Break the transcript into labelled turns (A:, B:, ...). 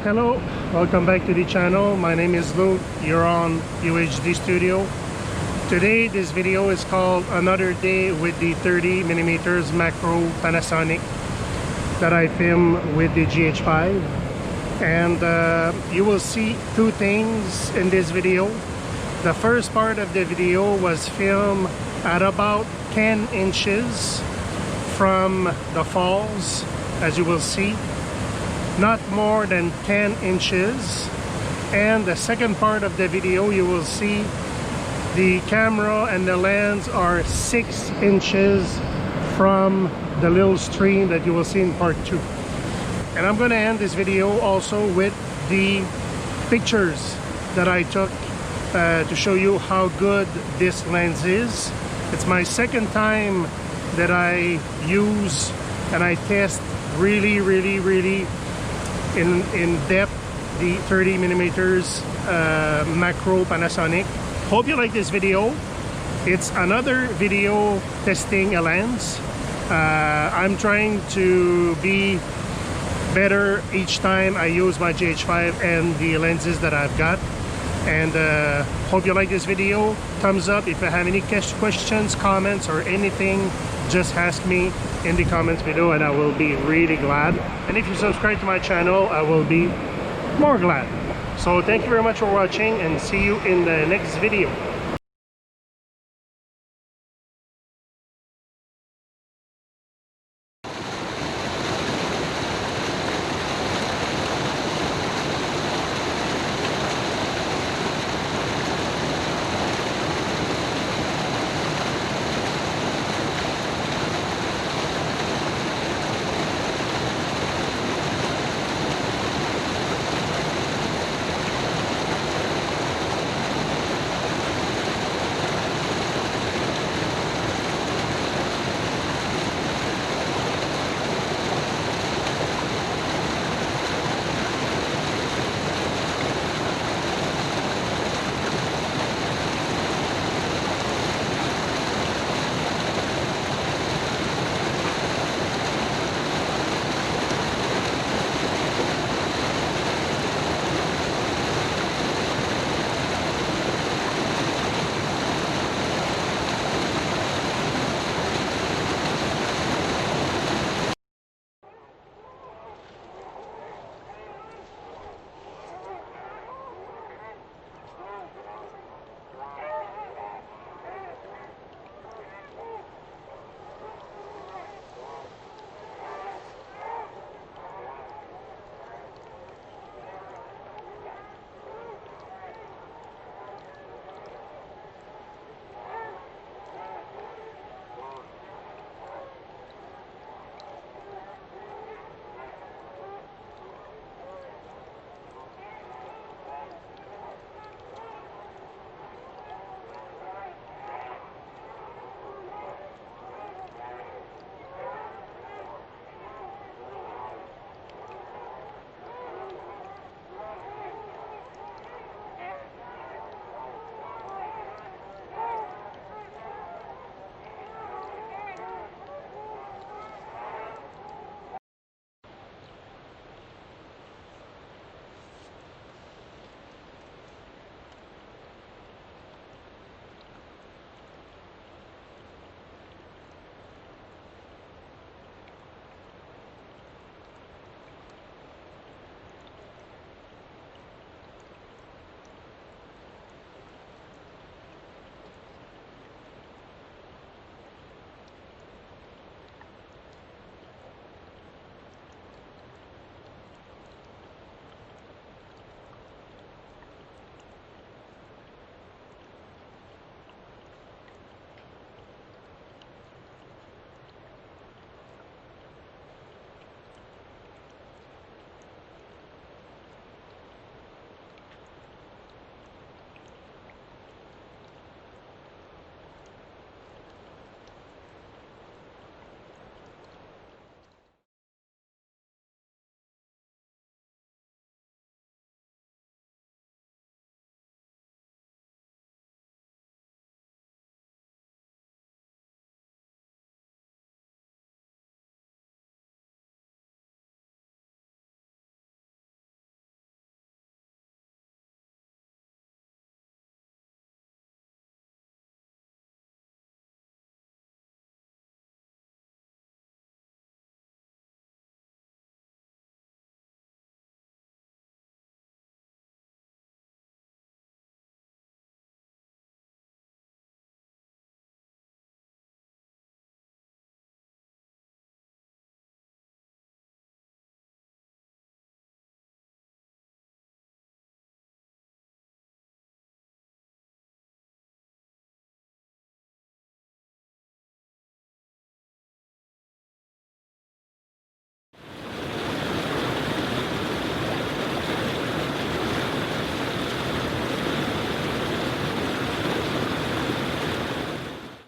A: Hello, welcome back to the channel. My name is Luke. You're on UHD Studio. Today this video is called Another Day with the 30mm macro Panasonic that I film with the GH5. And you will see two things in this video. The first part of the video was filmed at about 10 inches from the falls, as you will see, not more than 10 inches. And the second part of the video, you will see the camera and the lens are 6 inches from the little stream that you will see in part 2. And I'm going to end this video also with the pictures that I took to show you how good this lens is. It's my second time that I use and I test really in depth the 30mm macro Panasonic. Hope you like this video. It's another video testing a lens. I'm trying to be better each time I use my GH5 and the lenses that I've got. And hope you like this video. Thumbs up. If you have any questions, comments, or anything, just ask me in the comments below and I will be really glad. And if you subscribe to my channel, I will be more glad. So thank you very much for watching and see you in the next video.